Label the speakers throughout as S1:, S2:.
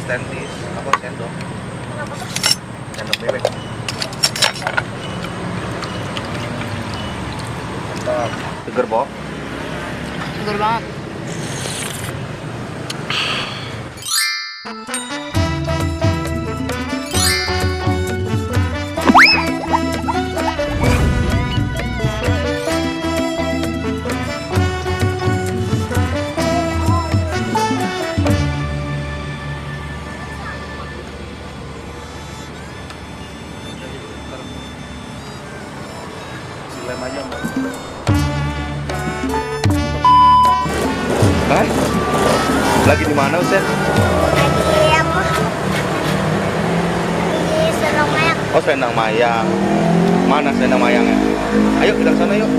S1: stainless apa sendok?
S2: Kenapa tuh?
S1: Sendok bebek. Mantap. Seger, Bo.
S2: Segar banget.
S1: Lem aja, Mbak. Hai. Lagi di mana, Usen?
S2: Lagi apa? Di Selong Mayang.
S1: Oh, Selendang Mayang. Mana Selendang Mayangnya? Ayo kita ke sana yuk.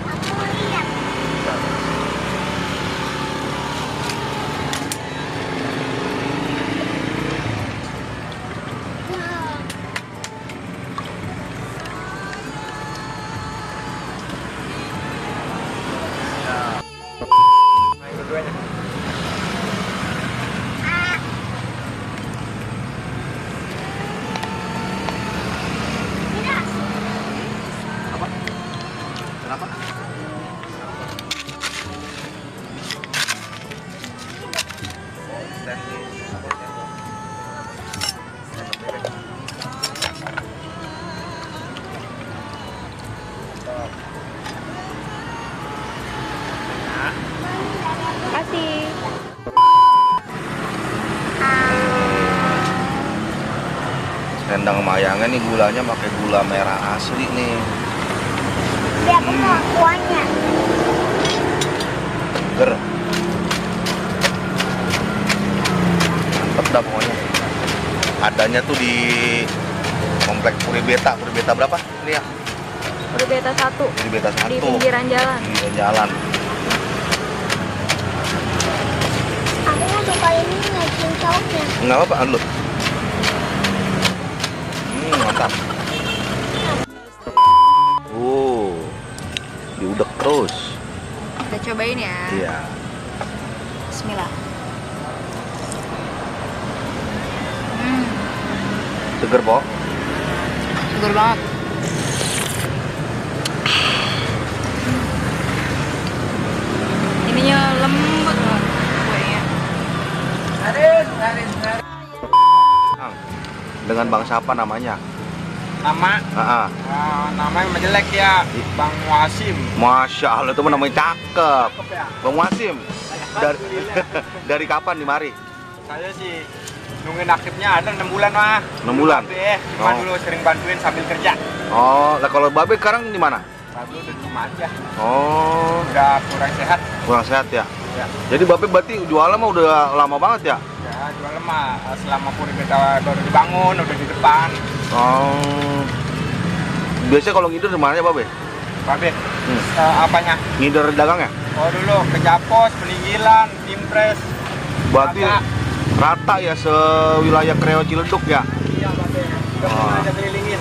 S2: Aku lihat. Wow.
S1: Main dua-duanya.
S2: Ah, tidak.
S1: Apa? Kenapa? Stainless apa sendok? Sendok bebek. Mantap.
S2: Kasih.
S1: Selendang Mayangnya nih gulanya pakai gula merah asli nih.
S2: Dia aku mau kuahnya.
S1: Seger. Mantep dah pokoknya. Adanya tuh di Komplek Puri Beta. Puri Beta berapa? Ini ya?
S2: Udah beta 1
S1: Puri Beta 1.
S2: di pinggiran jalan.
S1: Di pinggiran jalan.
S2: Aku nggak suka ini ngecin sausnya.
S1: Enggak apa-apa, lu. Mantap. Diudek terus.
S2: Kita cobain ya.
S1: Iya.
S2: Bismillah.
S1: Seger, Bo.
S2: Segar banget. Ininya lembut banget kuahnya.
S1: Bang, dengan Bang siapa namanya?
S3: Nama namanya menjelek ya, Bang Wasim.
S1: Masya Allah, itu namanya cakep.
S3: Cakep ya.
S1: Bang Wasim, dari, dari kapan di mari?
S3: Saya sih nungguin aktifnya ada 6 bulan mah.
S1: 6 bulan?
S3: Cuma
S1: Oh.
S3: dulu sering bantuin sambil kerja.
S1: Oh, lah kalau Babe sekarang di mana?
S3: Lalu udah di rumah aja,
S1: Oh,
S3: udah kurang sehat.
S1: kurang sehat ya.
S3: Ya,
S1: Jadi Babe berarti jualan mah udah lama banget ya?
S3: ya jual mah selama Puri Beta baru dibangun, udah di depan.
S1: Oh. Biasanya kalau ngider di mana ya, Babe?
S3: Babe, apanya?
S1: Ngider dagangnya?
S3: Oh dulu ke Japos, Peninggilan, Impres.
S1: Berarti
S3: Ada.
S1: rata ya sewilayah Kreo Ciledug ya?
S3: Iya Babe, udah
S1: Oh.
S3: pernah ada kelilingin.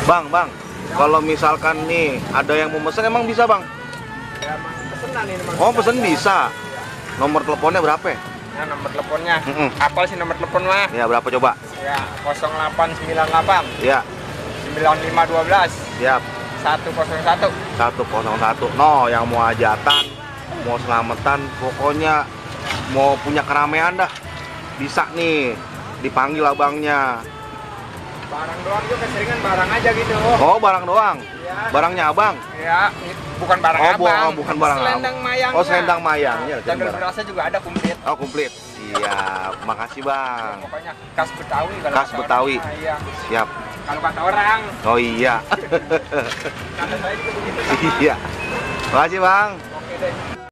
S1: Bang, kalau misalkan nih ada yang mau pesen emang bisa, Bang?
S3: Ya emang pesenan ini Bang.
S1: Oh, pesen bisa. Nomor teleponnya berapa ya?
S3: Ya, nomor teleponnya.
S1: Mm-mm.
S3: Apal sih nomor telepon mah?
S1: Ya, berapa coba?
S3: Ya, 0898
S1: Ya,
S3: 9512
S1: siap.
S3: 101.
S1: 101. No, yang mau hajatan, mau selamatan, pokoknya mau punya keramaian dah. Bisa nih, dipanggil abangnya.
S3: Barang doang juga keseringan barang aja gitu.
S1: Oh, barang doang.
S3: Iya.
S1: Barangnya abang.
S3: Ya, bukan barang
S1: Oh,
S3: abang.
S1: bukan barang abang.
S3: Selendang mayang.
S1: Oh, selendang mayang. Ya,
S3: Dan
S1: selendang.
S3: berasa juga ada komplit.
S1: Oh, komplit. Siap. Makasih, Bang.
S3: Pokoknya khas Betawi kalau
S1: Khas
S3: kata
S1: Betawi.
S3: orang. Iya.
S1: Siap.
S3: Kalau kata orang,
S1: Oh iya.
S3: kata saya juga begitu sama.
S1: Iya. Makasih, Bang.
S3: Oke deh.